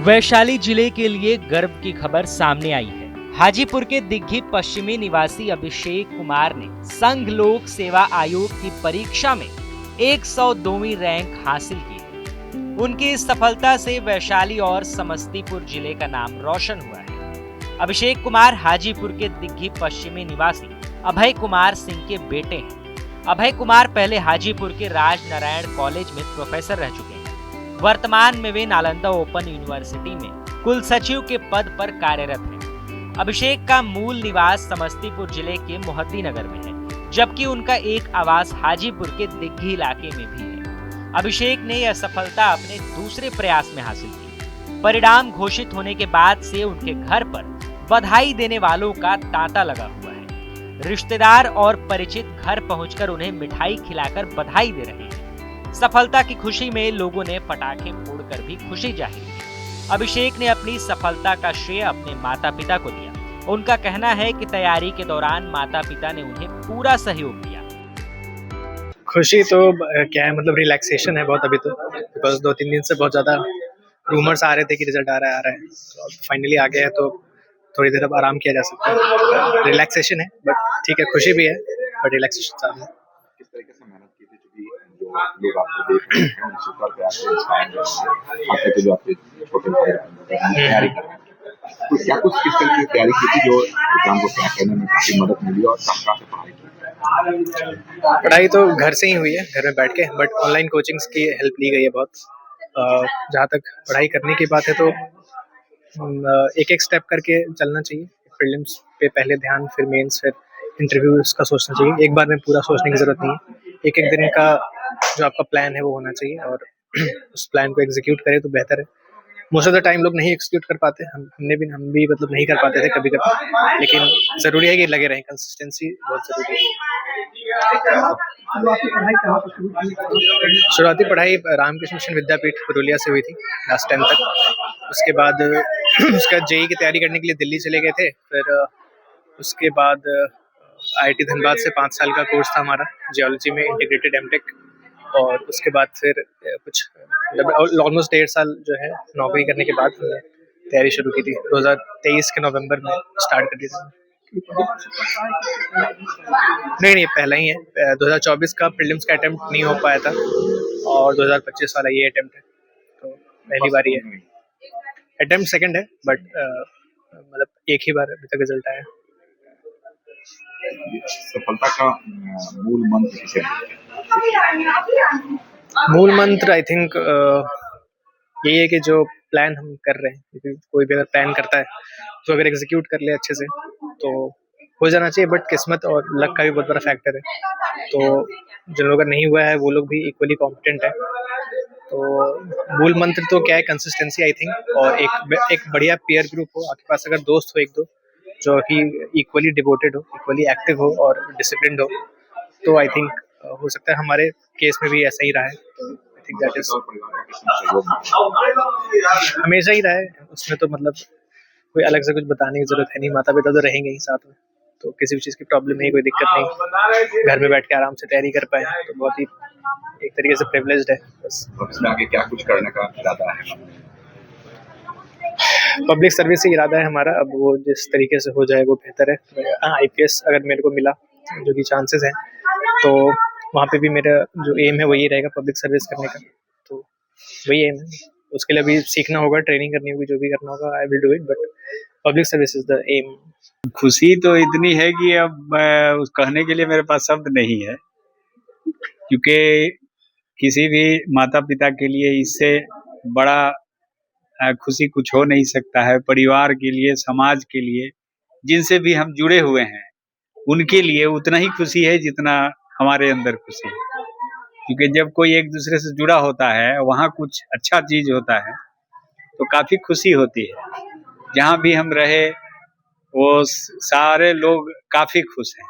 वैशाली जिले के लिए गर्व की खबर सामने आई है। हाजीपुर के दिग्घी पश्चिमी निवासी अभिषेक कुमार ने संघ लोक सेवा आयोग की परीक्षा में 102वीं रैंक हासिल की है। उनकी इस सफलता से वैशाली और समस्तीपुर जिले का नाम रोशन हुआ है। अभिषेक कुमार हाजीपुर के दिग्घी पश्चिमी निवासी अभय कुमार सिंह के बेटे हैं। अभय कुमार पहले हाजीपुर के राजनारायण कॉलेज में प्रोफेसर रह चुके हैं। वर्तमान में वे नालंदा ओपन यूनिवर्सिटी में कुल सचिव के पद पर कार्यरत हैं। अभिषेक का मूल निवास समस्तीपुर जिले के मोहद्दी नगर में है, जबकि उनका एक आवास हाजीपुर के दिग्घी इलाके में भी है। अभिषेक ने यह सफलता अपने दूसरे प्रयास में हासिल की। परिणाम घोषित होने के बाद से उनके घर पर बधाई देने वालों का तांता लगा हुआ है। रिश्तेदार और परिचित घर पहुंचकर उन्हें मिठाई खिलाकर बधाई दे रहे हैं। सफलता की खुशी में लोगों ने पटाखे फोड़कर भी खुशी जाहिर की। अभिषेक ने अपनी सफलता का श्रेय अपने माता पिता को दिया। उनका कहना है कि तैयारी के दौरान माता पिता ने उन्हें पूरा सहयोग दिया। खुशी तो क्या है, मतलब रिलैक्सेशन है बहुत अभी तो, बिकॉज 2-3 दिन से बहुत ज़्यादा रूमर्स आ रहे थे कि रिजल्ट आ रहा है तो फाइनली आ गया है, तो थोड़ी देर अब आराम किया जा सकता है। रिलैक्सेशन है, बट ठीक है, खुशी भी है बट रिलैक्सेशन ज़्यादा है। किस तरीके से मेहनत की थी, क्योंकि जो लोग आपको देख रहे हैं उनसे ऊपर पे आपसे इंस्पायर हो आपके जो आपके छोटे भाई तैयारी कर रहे हैं, तो क्या कुछ किस तरीके की तैयारी की थी जो एग्जाम को क्रैक करने में काफी मदद मिली और कहाँ से पढ़ाई की? पढ़ाई तो घर से ही हुई है, घर में बैठ के, बट ऑनलाइन कोचिंग्स की हेल्प ली गई है बहुत। जहाँ तक पढ़ाई करने की बात है तो एक एक स्टेप करके चलना चाहिए। प्रीलिम्स पे पहले ध्यान, फिर मेंस, फिर इंटरव्यूज का सोचना चाहिए। एक बार में पूरा सोचने की जरूरत नहीं है। एक एक दिन का जो आपका प्लान है वो होना चाहिए और उस प्लान को एग्जीक्यूट करें तो बेहतर है। मोस्ट ऑफ द टाइम लोग नहीं एग्जीक्यूट कर पाते, हम भी मतलब नहीं कर पाते थे कभी कभी, लेकिन ज़रूरी है कि लगे रहें। कंसिस्टेंसी बहुत ज़रूरी है। शुरुआती पढ़ाई रामकृष्ण मिशन विद्यापीठ पुरुलिया से हुई थी क्लास 10 तक। उसके बाद उसका जेई की तैयारी करने के लिए दिल्ली चले गए थे। फिर उसके बाद आईआईटी धनबाद से 5 साल का कोर्स था हमारा जियोलॉजी में, इंटीग्रेटेड एमटेक। और उसके बाद फिर कुछ ऑलमोस्ट 1.5 साल जो है नौकरी करने के बाद हमने तैयारी शुरू की थी। 2023 के नवंबर में स्टार्ट कर दी थी। नहीं, पहला ही है। 2024 का प्रीलिम्स का अटेम्प्ट नहीं हो पाया था और 2025 वाला ये अटेम्प्ट है, तो पहली बार ही है। अटेम्प्ट सेकंड है, बट मतलब एक ही बार अभी तक रिजल्ट आया। सफलता का मूल मंत्र किसे मूल मंत्र आई थिंक यही है कि जो प्लान हम कर रहे हैं, क्योंकि कोई भी अगर प्लान करता है तो अगर एग्जीक्यूट कर ले अच्छे से तो हो जाना चाहिए। बट किस्मत और लक का भी बहुत बड़ा फैक्टर है, तो जिन लोगों का नहीं हुआ है वो लोग भी इक्वली कॉम्पिटेंट है। तो मूल मंत्र तो क्या है, कंसिस्टेंसी आई थिंक, और एक बढ़िया पीयर ग्रुप हो आपके पास। अगर दोस्त हो एक दो जो कि इक्वली डिवोटेड हो, इक्वली एक्टिव हो और डिसिप्लिन्ड हो, तो आई थिंक हो सकता है हमारे केस में भी ऐसा ही रहा है। तो आई थिंक दैट इज हमेशा ही रहा है। उसमें तो मतलब कोई अलग से कुछ बताने की जरूरत है नहीं। माता पिता तो रहेंगे ही साथ में, तो किसी भी चीज़ की प्रॉब्लम नहीं, कोई दिक्कत नहीं। घर में बैठ के आराम से तैयारी कर पाए तो बहुत ही एक तरीके से प्रिविलेज्ड है। बस इसमें आगे क्या कुछ करने का इरादा है? पब्लिक सर्विस से इरादा है हमारा। अब वो जिस तरीके से हो जाए वो बेहतर है। आईपीएस अगर मेरे को मिला, जो कि चांसेस हैं, तो वहाँ पे भी मेरा जो एम है वो ये रहेगा, पब्लिक सर्विस करने का। तो वही एम है। उसके लिए अभी सीखना होगा, ट्रेनिंग करनी होगी, जो भी करना होगा I will do it, but public service is the aim. खुशी तो इतनी है कि अब उस कहने के लिए मेरे पास शब्द नहीं है, क्योंकि किसी भी माता पिता के लिए इससे बड़ा खुशी कुछ हो नहीं सकता है। परिवार के लिए, समाज के लिए, जिनसे भी हम जुड़े हुए हैं, उनके लिए उतना ही खुशी है जितना हमारे अंदर खुशी है। क्योंकि जब कोई एक दूसरे से जुड़ा होता है, वहाँ कुछ अच्छा चीज होता है तो काफी खुशी होती है। जहाँ भी हम रहे वो सारे लोग काफी खुश हैं।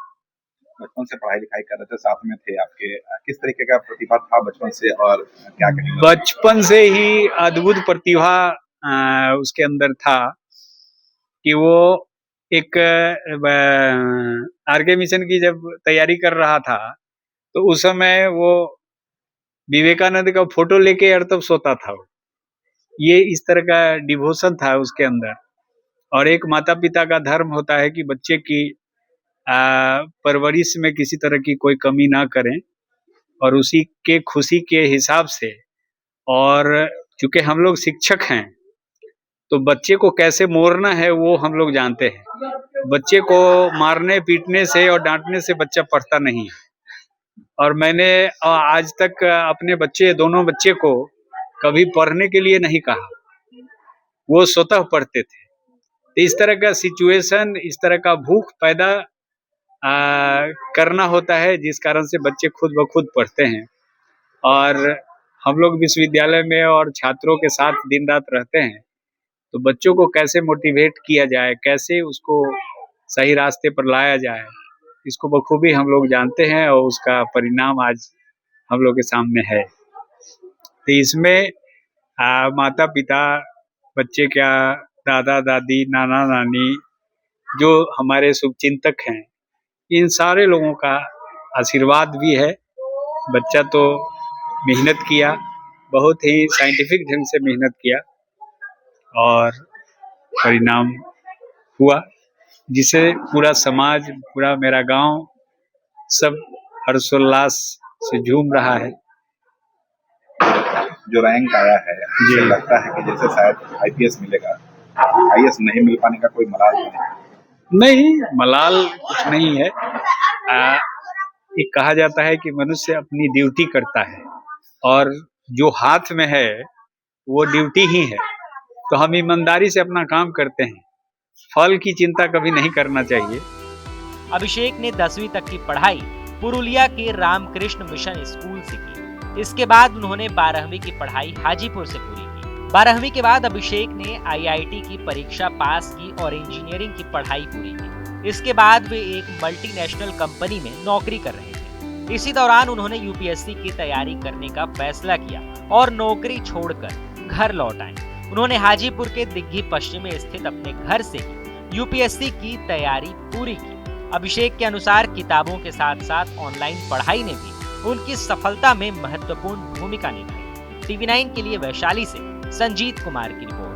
बचपन से पढ़ाई लिखाई कर रहे थे, साथ में थे आपके, किस तरीके का प्रतिभा था बचपन से और क्या कहेंगे? बचपन से ही अद्भुत प्रतिभा उसके अंदर था कि वो एक आरके मिशन की जब तैयारी कर रहा था तो उस समय वो विवेकानंद का फोटो लेके हर तब सोता था। ये इस तरह का डिवोशन था उसके अंदर। और एक माता पिता का धर्म होता है कि बच्चे की परवरिश में किसी तरह की कोई कमी ना करें और उसी के खुशी के हिसाब से। और चूंकि हम लोग शिक्षक हैं तो बच्चे को कैसे मोड़ना है वो हम लोग जानते हैं। बच्चे को मारने पीटने से और डांटने से बच्चा पढ़ता नहीं है। और मैंने आज तक अपने दोनों बच्चे को कभी पढ़ने के लिए नहीं कहा, वो स्वतः पढ़ते थे। तो इस तरह का सिचुएशन, इस तरह का भूख पैदा करना होता है जिस कारण से बच्चे खुद ब खुद पढ़ते हैं। और हम लोग विश्वविद्यालय में और छात्रों के साथ दिन रात रहते हैं, तो बच्चों को कैसे मोटिवेट किया जाए, कैसे उसको सही रास्ते पर लाया जाए, इसको बखूबी हम लोग जानते हैं और उसका परिणाम आज हम लोग के सामने है। तो इसमें माता पिता, बच्चे क्या, दादा दादी, नाना नानी, जो हमारे शुभचिंतक हैं, इन सारे लोगों का आशीर्वाद भी है। बच्चा तो मेहनत किया, बहुत ही साइंटिफिक ढंग से मेहनत किया और परिणाम हुआ, जिसे पूरा समाज, पूरा मेरा गांव सब हर्षोल्लास से झूम रहा है। जो रैंक आया है, मुझे लगता है कि जैसे शायद आईपीएस मिलेगा, आईएएस नहीं मिल पाने का कोई मलाल नहीं, मलाल कुछ नहीं है। ये कहा जाता है कि मनुष्य अपनी ड्यूटी करता है और जो हाथ में है वो ड्यूटी ही है। तो हम ईमानदारी से अपना काम करते हैं, फल की चिंता कभी नहीं करना चाहिए। अभिषेक ने 10वीं तक की पढ़ाई पुरुलिया के रामकृष्ण मिशन स्कूल से की। इसके बाद उन्होंने 12वीं की पढ़ाई हाजीपुर से पूरी की। 12वीं के बाद अभिषेक ने आईआईटी की परीक्षा पास की और इंजीनियरिंग की पढ़ाई पूरी की। इसके बाद वे एक मल्टीनेशनल कंपनी में नौकरी कर रहे थे। इसी दौरान उन्होंने यूपीएससी की तैयारी करने का फैसला किया और नौकरी छोड़कर घर लौट आए। उन्होंने हाजीपुर के दिग्घी पश्चिम में स्थित अपने घर से ही यूपीएससी की तैयारी पूरी की। अभिषेक के अनुसार किताबों के साथ साथ ऑनलाइन पढ़ाई ने भी उनकी सफलता में महत्वपूर्ण भूमिका निभाई। टीवी 9 के लिए वैशाली से संजीत कुमार की रिपोर्ट।